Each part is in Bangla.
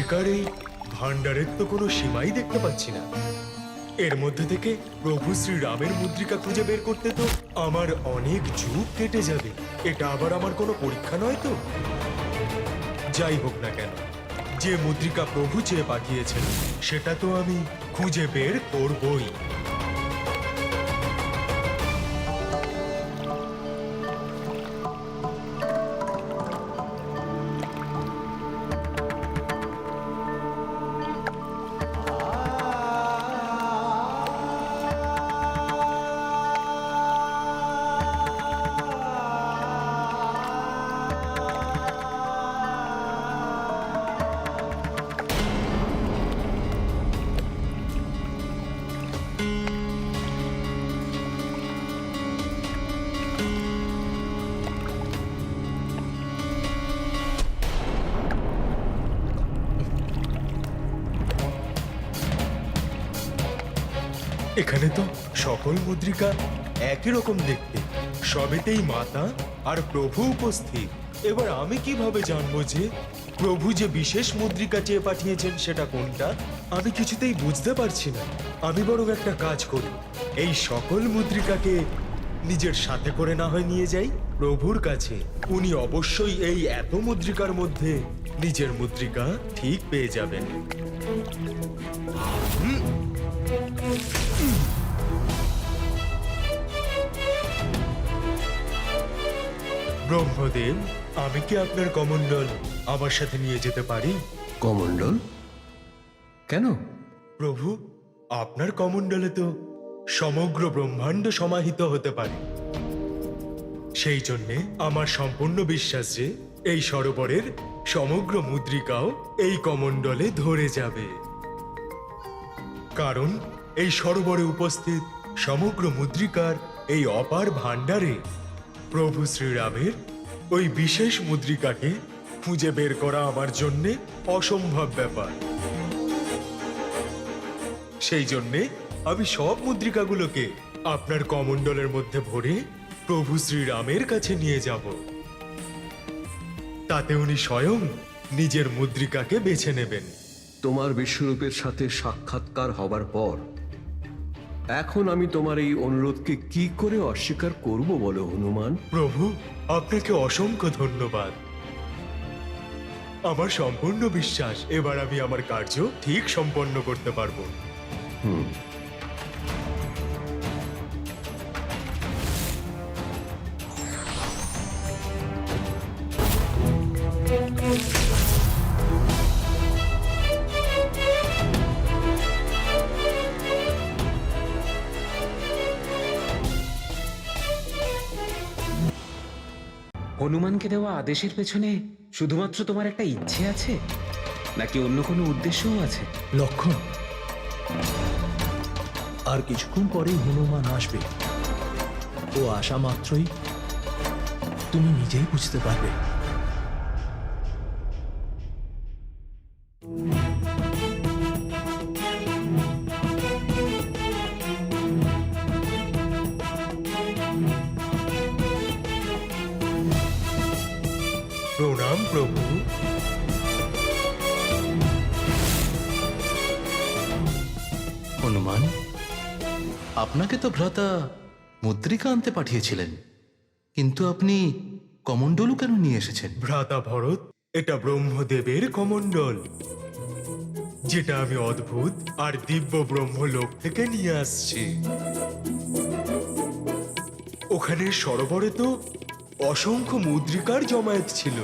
মুদ্রিকার এই ভান্ডারের তো কোনো সীমাই দেখতে পাচ্ছি না। এর মধ্যে থেকে প্রভু শ্রীরামের মুদ্রিকা খুঁজে বের করতে তো আমার অনেক যুগ কেটে যাবে। এটা আবার আমার কোনো পরীক্ষা নয় তো? যাই হোক না কেন, যে মুদ্রিকা প্রভু চেয়ে পাঠিয়েছেন সেটা তো আমি খুঁজে বের করবই। এখানে তো সকল মুদ্রিকা একই রকম দেখতে, সবেতেই মাতা আর প্রভু উপস্থিত। এবার আমি কিভাবে জানবো যে প্রভু যে বিশেষ মুদ্রিকা চেয়ে পাঠিয়েছেন সেটা কোনটা? আমি কিছুতেই বুঝতে পারছি না। আমি বরং একটা কাজ করি, এই সকল মুদ্রিকাকে নিজের সাথে করে না হয় নিয়ে যাই প্রভুর কাছে। উনি অবশ্যই এই এত মুদ্রিকার মধ্যে নিজের মুদ্রিকা ঠিক পেয়ে যাবেন। ব্রহ্মদেব, আমি কি আপনার কমণ্ডল আমার সাথে নিয়ে যেতে পারি? কমণ্ডল? কেন? প্রভু, আপনার কমণ্ডলে তো সমগ্র ব্রহ্মাণ্ড সমাহিত হতে পারে। সেই জন্যে আমার সম্পূর্ণ বিশ্বাস যে এই সরোবরের সমগ্র মুদ্রিকাও এই কমণ্ডলে ধরে যাবে। কারণ এই সরোবরে উপস্থিত সমগ্র মুদ্রিকার এই অপার ভাণ্ডারে প্রভু শ্রীরামের ওই বিশেষ মুদ্রিকাকে খুঁজে বের করা আমার জন্যে অসম্ভব ব্যাপার। সেই জন্যে আমি সব মুদ্রিকাগুলোকে আপনার কমণ্ডলের মধ্যে ভরে প্রভু শ্রীরামের কাছে নিয়ে যাব। তাতে উনি স্বয়ং নিজের মুদ্রিকাকে বেছে নেবেন। তোমার বিশ্বরূপের সাথে সাক্ষাৎকার হবার পর এখন আমি তোমার এই অনুরোধকে কি করে অস্বীকার করব বলো হনুমান? প্রভু, আপনাকে অসংখ্য ধন্যবাদ। আমার সম্পূর্ণ বিশ্বাস এবার আমি আমার কার্য ঠিক সম্পন্ন করতে পারবো। হনুমানকে দেওয়া আদেশের পেছনে শুধুমাত্র তোমার একটা ইচ্ছে আছে, নাকি অন্য কোনো উদ্দেশ্যও আছে? লক্ষণ, আর কিছুক্ষণ পরেই হনুমান আসবে। ও আসা মাত্রই তুমি নিজেই বুঝতে পারবে। প্রণাম প্রভু। হনুমান, আপনাকে তো ভ্রাতা মুদ্রিকা আনতে পাঠিয়েছিলেন, কিন্তু আপনি কমণ্ডলু কেন নিয়ে এসেছেন? ভ্রাতা ভরত, এটা ব্রহ্মদেবের কমণ্ডল, যেটা আমি অদ্ভুত আর দিব্য ব্রহ্মলোক থেকে নিয়ে আসছি। ওখানে সরোবরে তো অসংখ্য মুদ্রিকার জমায়েত ছিল,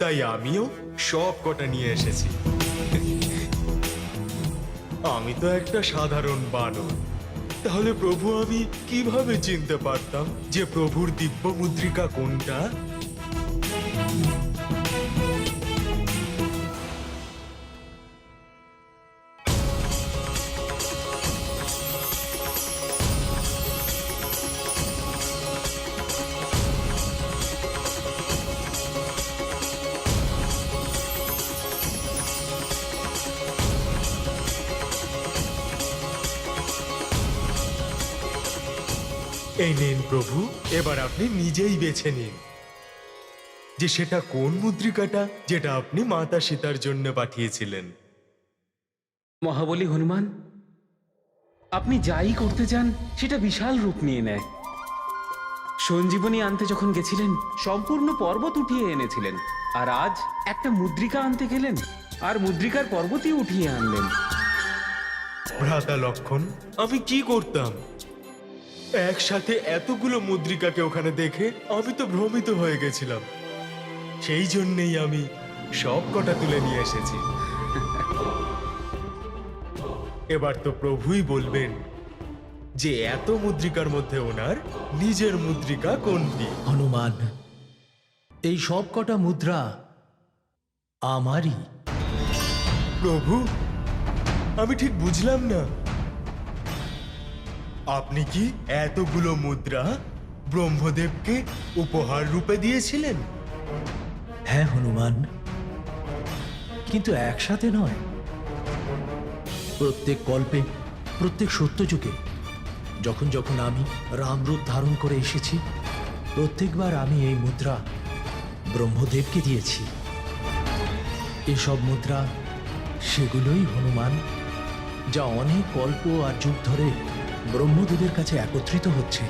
তাই আমিও সব কটা নিয়ে এসেছি। আমি তো একটা সাধারণ বানর, তাহলে প্রভু আমি কিভাবে চিনতে পারতাম যে প্রভুর দিব্য মুদ্রিকা কোনটা? এই নিন প্রভু, এবার আপনি নিজেই বেছে নিন। যে সেটা কোন মুদ্রিকাটা যেটা আপনি মাতা সীতার জন্য পাঠিয়েছিলেন। মহাবলী হনুমান, আপনি যাই করতে যান সেটা বিশাল রূপ নিয়ে নেয়। সঞ্জীবনী আনতে যখন গেছিলেন সম্পূর্ণ পর্বত উঠিয়ে এনেছিলেন, আর আজ একটা মুদ্রিকা আনতে গেলেন আর মুদ্রিকার পর্বতই উঠিয়ে আনলেন। ভ্রাতা লক্ষণ, আমি কি করতাম? একসাথে এতগুলো মুদ্রিকাকে ওখানে দেখে আমি তো ভ্রমিত হয়ে গেছিলাম। সেই জন্যেই আমি সব কটা তুলে নিয়ে এসেছি। এবার তো প্রভুই বলবেন যে এত মুদ্রিকার মধ্যে ওনার নিজের মুদ্রিকা কোনটি। হনুমান, এই সব কটা মুদ্রা আমারই। প্রভু, আমি ঠিক বুঝলাম না, আপনি কি এতগুলো মুদ্রা ব্রহ্মদেবকে উপহার রূপে দিয়েছিলেন? হ্যাঁ হনুমান, কিন্তু একসাথে নয়। প্রত্যেক কল্পে, প্রত্যেক সত্যযুগে যখন যখন আমি রামরূপ ধারণ করে এসেছি, প্রত্যেকবার আমি এই মুদ্রা ব্রহ্মদেবকে দিয়েছি। এসব মুদ্রা সেগুলোই হনুমান, যা অনেক কল্প আর যুগ ধরে ব্রহ্মদেবের কাছে একত্রিত হচ্ছে।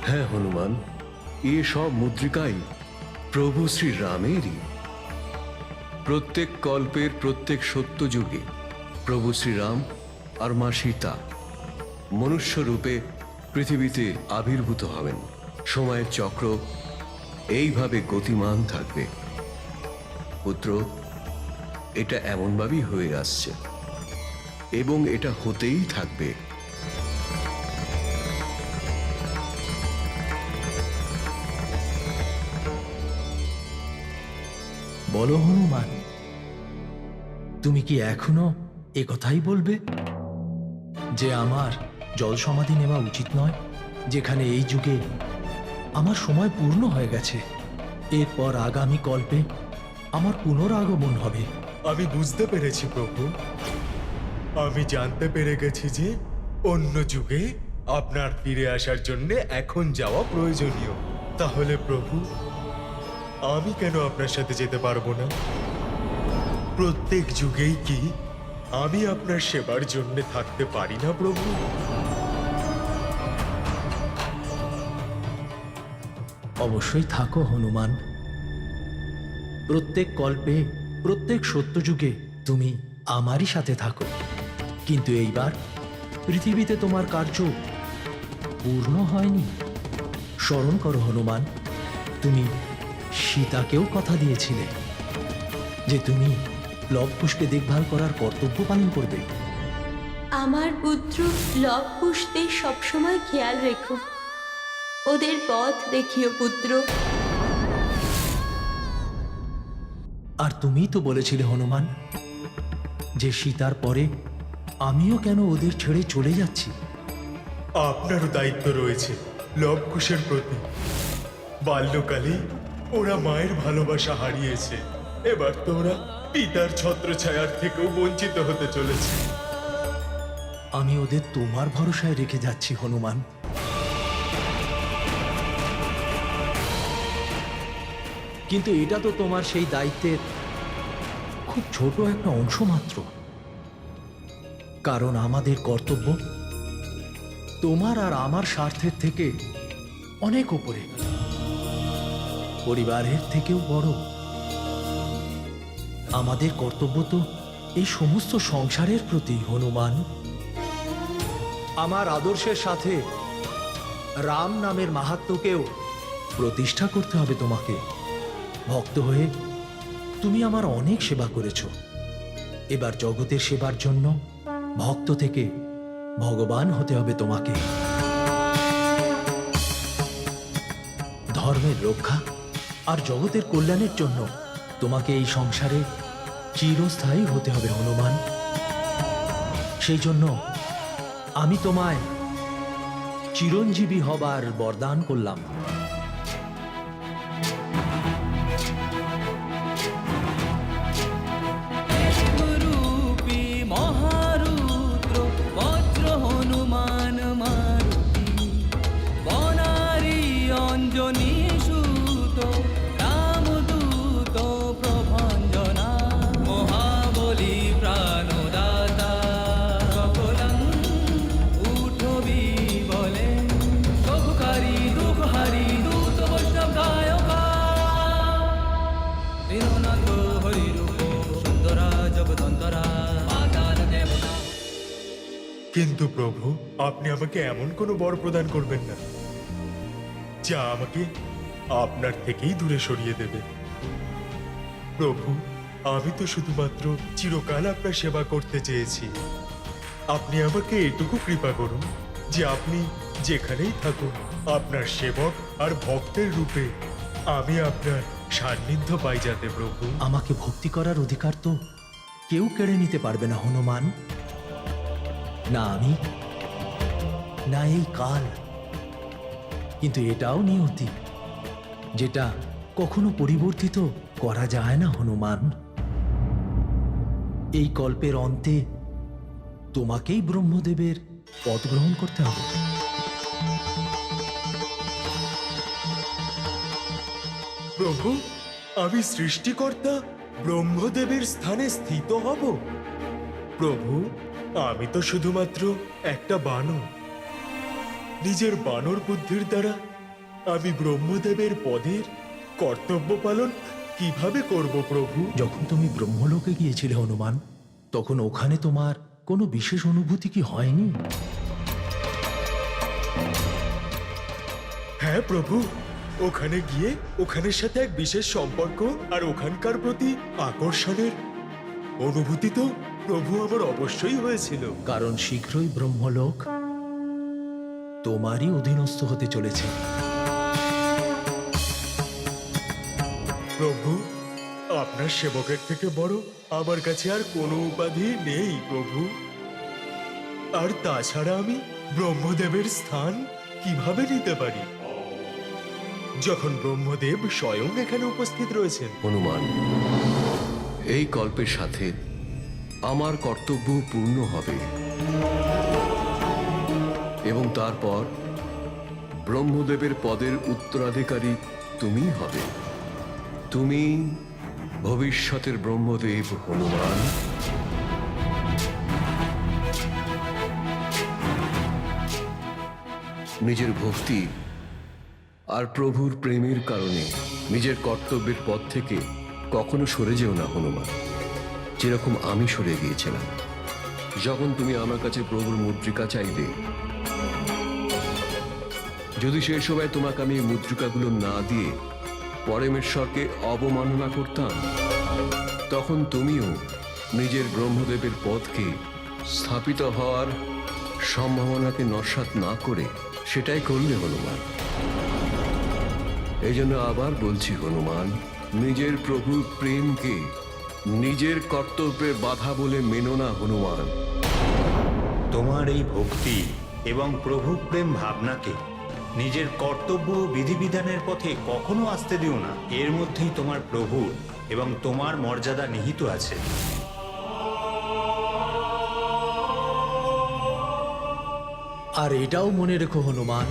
হ্যাঁ হনুমান, এসব মুদ্রিকাই প্রভু শ্রী রামেরই। প্রত্যেক কল্পের প্রত্যেক সত্য যুগে প্রভু শ্রীরাম আর মা সীতা মনুষ্য রূপে পৃথিবীতে আবির্ভূত হবেন। সময়ের চক্র এইভাবে গতিমান থাকবে। পুত্র, এটা এমনভাবেই হয়ে আসছে এবং এটা হতেই থাকবে। বলো হনুমান, তুমি কি এখনো এ কথাই বলবে যে আমার জল সমাধি নেওয়া উচিত নয়, যেখানে এই যুগে আমার সময় পূর্ণ হয়ে গেছে? এরপর আগামী কল্পে আমার পুনরাগমন হবে। আমি বুঝতে পেরেছি প্রভু, আমি জানতে পেরে গেছি যে অন্য যুগে আপনার ফিরে আসার জন্য এখন যাওয়া প্রয়োজনীয়। তাহলে প্রভু, আমি কেন আপনার সাথে যেতে পারবো না? প্রত্যেক যুগেই কি আমি আপনার সেবার জন্য থাকতে পারি না প্রভু? অবশ্যই থাকো হনুমান। প্রত্যেক কল্পে, প্রত্যেক সত্যযুগে তুমি আমারই সাথে থাকো। কিন্তু এইবার পৃথিবীতে তোমার কার্য পূর্ণ হয়নি। স্মরণ করো হনুমান, তুমি সীতাকেও কথা দিয়েছিলে যে তুমি লবকুশকে দেখভাল করার কর্তব্য পালন করবে। আমার পুত্র লবকুশদের সবসময় খেয়াল রেখো, ওদের পথ দেখিও পুত্র। আর তুমিই তো বলেছিলে হনুমান যে সীতার পরে আমিও কেন ওদের ছেড়ে চলে যাচ্ছি। আপনারও দায়িত্ব রয়েছে লবকুশের প্রতি। বাল্যকালে ওরা মায়ের ভালোবাসা হারিয়েছে, এবার তো ওরা পিতার ছত্রছায়ার থেকেও বঞ্চিত হতে চলেছে। আমি ওদের তোমার ভরসায় রেখে যাচ্ছি হনুমান। কিন্তু এটা তো তোমার সেই দায়িত্বের খুব ছোট একটা অংশ মাত্র। কারণ আমাদের কর্তব্য তোমার আর আমার স্বার্থের থেকে অনেক উপরে, পরিবারের থেকেও বড়। আমাদের কর্তব্য তো এই সমস্ত সংসারের প্রতি হনুমান। আমার আদর্শের সাথে রাম নামের মাহাত্ম্যকেও প্রতিষ্ঠা করতে হবে তোমাকে। ভক্ত হয়ে তুমি আমার অনেক সেবা করেছ, এবার জগতের সেবার জন্য ভক্ত থেকে ভগবান হতে হবে তোমাকে। ধর্মের রক্ষা আর জগতের কল্যাণের জন্য তোমাকে এই সংসারে চিরস্থায়ী হতে হবে হনুমান। সেই জন্য আমি তোমায় চিরঞ্জীবী হবার বরদান করলাম। কিন্তু প্রভু, আপনি আমাকে এমন কোনো বর প্রদান করবেন না যা আমাকে আপনার থেকেই দূরে সরিয়ে দেবে। প্রভু, আমি তো শুধুমাত্র চিরকাল আপনার সেবা করতে চেয়েছি। আপনি আমাকে এটুকু কৃপা করুন যে আপনি যেখানেই থাকুন, আপনার সেবক আর ভক্তের রূপে আমি আপনার সান্নিধ্য পাই যাতে। প্রভু, আমাকে ভক্তি করার অধিকার তো কেউ কেড়ে নিতে পারবে না হনুমান। না আমি, না এই কাল। কিন্তু এটাও নিয়তি, যেটা কখনো পরিবর্তিত করা যায় না হনুমান। এই কল্পের অন্তে তোমাকেই ব্রহ্মদেবের পদ গ্রহণ করতে হবে। প্রভু, আমি সৃষ্টিকর্তা ব্রহ্মদেবের স্থানে স্থিত হব? প্রভু, আমি তো শুধুমাত্র একটা বানর। নিজের বানর বুদ্ধির দ্বারা আমি ব্রহ্মদেবের পদের কর্তব্য পালন কিভাবে করব প্রভু? যখন তুমি ব্রহ্মলোকে গিয়েছিলে হনুমান, তখন ওখানে তোমার কোনো বিশেষ অনুভূতি কি হয়নি? হ্যাঁ প্রভু, ওখানে গিয়ে ওখানের সাথে এক বিশেষ সম্পর্ক আর ওখানকার প্রতি আকর্ষণের অনুভূতি তো প্রভু আমার অবশ্যই হয়েছিল। কারণ শীঘ্রই ব্রহ্মলোক তোমারই অধীনস্থ হতে চলেছে। প্রভু, আপনার সেবকের থেকে বড় আমার কাছে আর কোনো উপাধি নেই প্রভু। আর তাছাড়া আমি ব্রহ্মদেবের স্থান কিভাবে নিতে পারি যখন ব্রহ্মদেব স্বয়ং এখানে উপস্থিত রয়েছেন? হনুমান, এই কল্পের সাথে আমার কর্তব্য পূর্ণ হবে এবং তারপর ব্রহ্মদেবের পদের উত্তরাধিকারী তুমি হবে। তুমি ভবিষ্যতের ব্রহ্মদেব হনুমান। নিজের ভক্তি আর প্রভুর প্রেমের কারণে নিজের কর্তব্যের পথ থেকে কখনো সরে যেও না হনুমান, যেরকম আমি সরে গিয়েছিলাম যখন তুমি আমার কাছে প্রভুর মুদ্রিকা চাইবে। যদি সেই সময় তোমাকে আমি এই মুদ্রিকাগুলো না দিয়ে পরমেশ্বরকে অবমাননা করতাম, তখন তুমিও নিজের ব্রহ্মদেবের পদকে স্থাপিত হওয়ার সম্ভাবনাকে নস্যাৎ না করে সেটাই করলে হনুমান। এই জন্য আবার বলছি হনুমান, নিজের প্রভুর প্রেমকে নিজের কর্তব্যের বাধা বলে মেনো না হনুমান। তোমার এই ভক্তি এবং প্রভু প্রেম ভাবনাকে নিজের কর্তব্য ও বিধিবিধানের পথে কখনো আসতে দিও না। এর মধ্যেই তোমার প্রভুর এবং তোমার মর্যাদা নিহিত আছে। আর এটাও মনে রেখো হনুমান,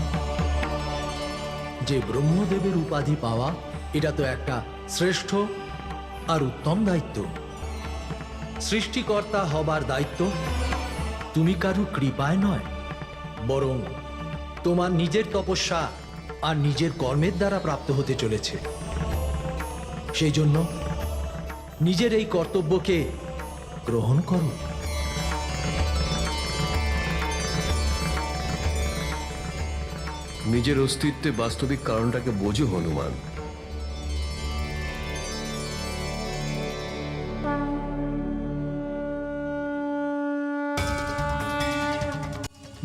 যে ব্রহ্মদেবের উপাধি পাওয়া এটা তো একটা শ্রেষ্ঠ আর উত্তম দায়িত্ব। সৃষ্টিকর্তা হবার দায়িত্ব তুমি কারো কৃপায় নয়, বরং তোমার নিজের তপস্যা আর নিজের কর্মের দ্বারা প্রাপ্ত হতে চলেছে। সেই জন্য নিজের এই কর্তব্যকে গ্রহণ করো। নিজের অস্তিত্বে বাস্তবিক কারণটাকে বোঝো হনুমান।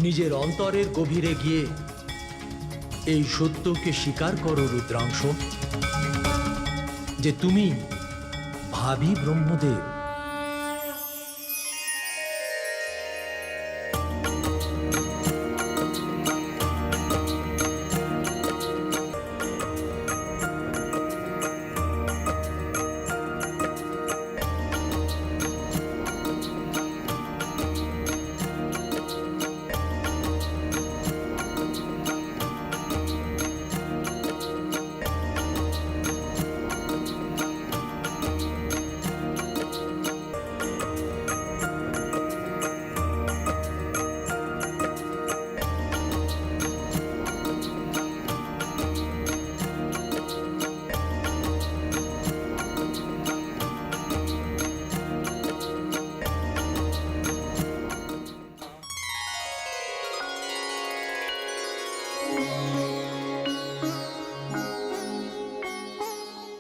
নিজের অন্তরের গভীরে গিয়ে এই সত্যকে স্বীকার করো রুদ্রাংশ, যে তুমি ভাবি ব্রহ্মদেব।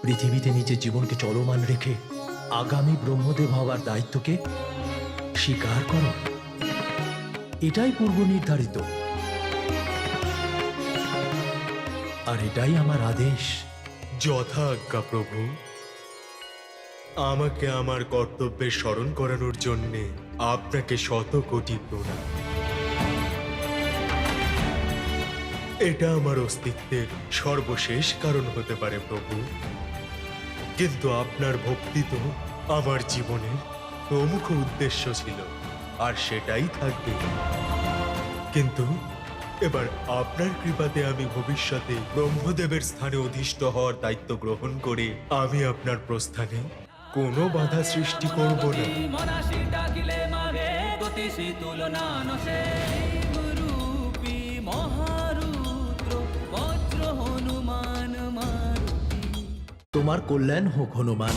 পৃথিবীতে নিজের জীবনকে চলমান রেখে আগামী ব্রহ্মদেব হওয়ার দায়িত্বকে স্বীকার করো। এটাই পূর্ব নির্ধারিত, আর এটাই আমার আদেশ। যথা আজ্ঞা প্রভু। আমাকে আমার কর্তব্যের স্মরণ করানোর জন্যে আপনাকে শত কোটি প্রণাম। এটা আমার অস্তিত্বের সর্বশেষ কারণ হতে পারে প্রভু, কিন্তু আপনার ভক্তি তো আমার জীবনের প্রমুখ উদ্দেশ্য ছিল, আর সেটাই থাকবে। কিন্তু এবার আপনার কৃপাতে আমি ভবিষ্যতে ব্রহ্মদেবের স্থানে অধিষ্ঠ হওয়ার দায়িত্ব গ্রহণ করে আমি আপনার প্রস্থানে কোনো বাধা সৃষ্টি করব না। মনাসি ডাকিলে মাগে গতিশী তুলনা নসে রূপী মহারুদ্র বজ্র হনুমান মারুতি। তোমার কল্যাণ হোক হনুমান।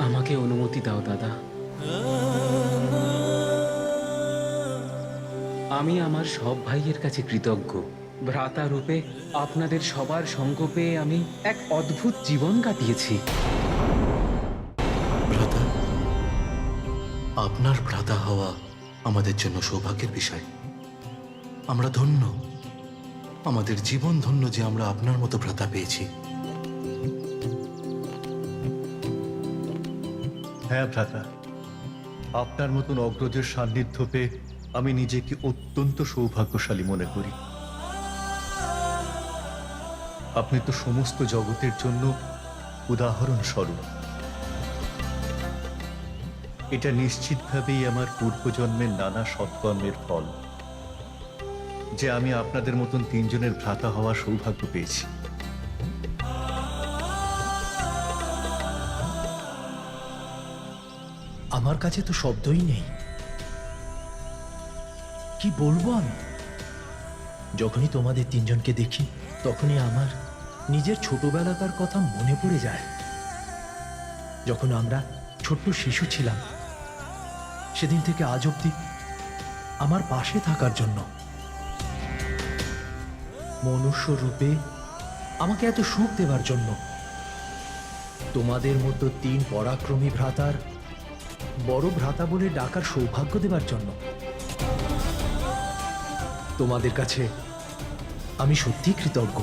আমাকে অনুমতি দাও দাদা। আমি আমার সব ভাইয়ের কাছে কৃতজ্ঞ। ভ্রাতা রূপে আপনাদের সবার সঙ্গ পেয়ে আমি এক অদ্ভুত জীবন কাটিয়েছি। ভ্রাতা, আপনার ভ্রাতা হওয়া আমাদের জন্য সৌভাগ্যের বিষয়। আমরা ধন্য, আমাদের জীবন ধন্য যে আমরা আপনার মতো ভ্রাতা পেয়েছি। হ্যাঁ ভ্রাতা, আপনার মতন অগ্রজের সান্নিধ্য পেয়ে আমি নিজেকে অত্যন্ত সৌভাগ্যশালী মনে করি। আপনি তো সমস্ত জগতের জন্য উদাহরণস্বরূপ। এটা নিশ্চিতভাবেই আমার পূর্বজন্মের নানা সৎকর্মের ফল যে আমি আপনাদের মতন তিনজনের ভ্রাতা হওয়ার সৌভাগ্য পেয়েছি। আমার কাছে তো শব্দই নেই, কি বলবো আমি। যখনই তোমাদের তিনজনকে দেখি তখনই আমার নিজের ছোটবেলাকার কথা মনে পড়ে যায়। যখন আমরা ছোট্ট শিশু ছিলাম, সেদিন থেকে আজ অব্দি আমার পাশে থাকার জন্য, মনুষ্য রূপে আমাকে এত সুখ দেবার জন্য, তোমাদের মতো তিন পরাক্রমী ভ্রাতার বড় ভ্রাতা বলে ডাকার সৌভাগ্য দেবার জন্য। তোমাদের কাছে আমি সত্যি কৃতজ্ঞ।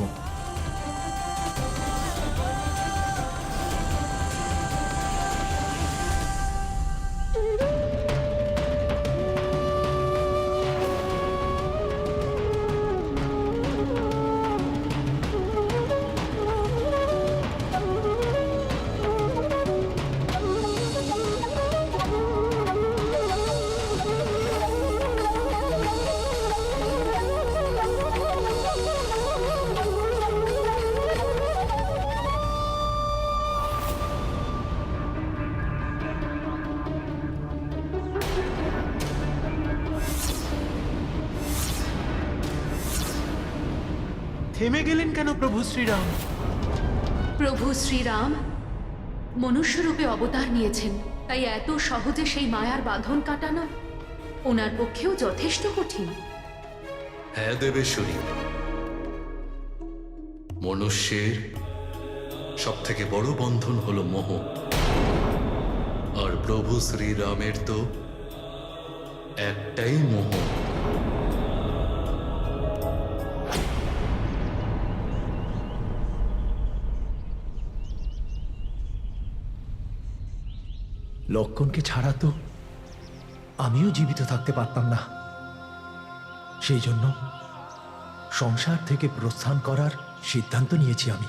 থেমে গেলেন কেন প্রভু শ্রীরাম? প্রভু শ্রীরাম মনুষ্যরূপে অবতার নিয়েছেন, তাই এত সহজে সেই মায়ার বাঁধন কাটানো ওনার পক্ষেও যথেষ্ট কঠিন। হ্যাঁ দেবেশ্বরী, মনুষ্যের সব থেকে বড় বন্ধন হলো মোহ, আর প্রভু শ্রীরামের তো একটাই মোহ। লক্ষণকে ছাড়া তো আমিও জীবিত থাকতে পারতাম না। সেই জন্য সংসার থেকে প্রস্থান করার সিদ্ধান্ত নিয়েছি আমি।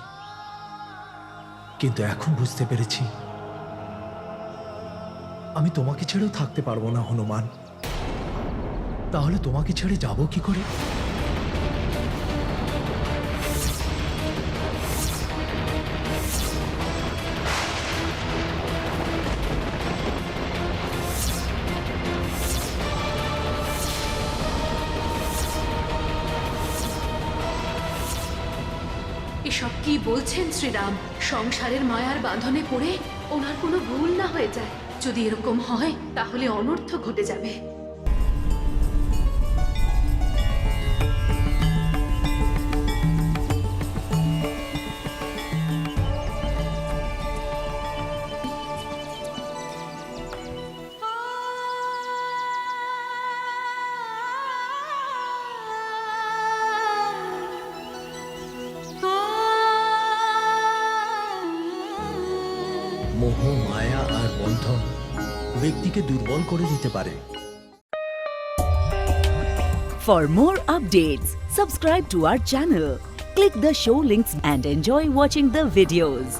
কিন্তু এখন বুঝতে পেরেছি আমি তোমাকে ছেড়েও থাকতে পারবো না হনুমান। তাহলে তোমাকে ছেড়ে যাব কি করে? কি বলছেন শ্রীরাম? সংসারের মায়ার বাঁধনে পড়ে ওনার কোনো ভুল না হয়ে যায়। যদি এরকম হয় তাহলে অনর্থ ঘটে যাবে। মোহ, মায়া আর বন্ধন ব্যক্তিকে দুর্বল করে দিতে পারে। For more updates, subscribe to our channel, click the show links and enjoy watching the videos.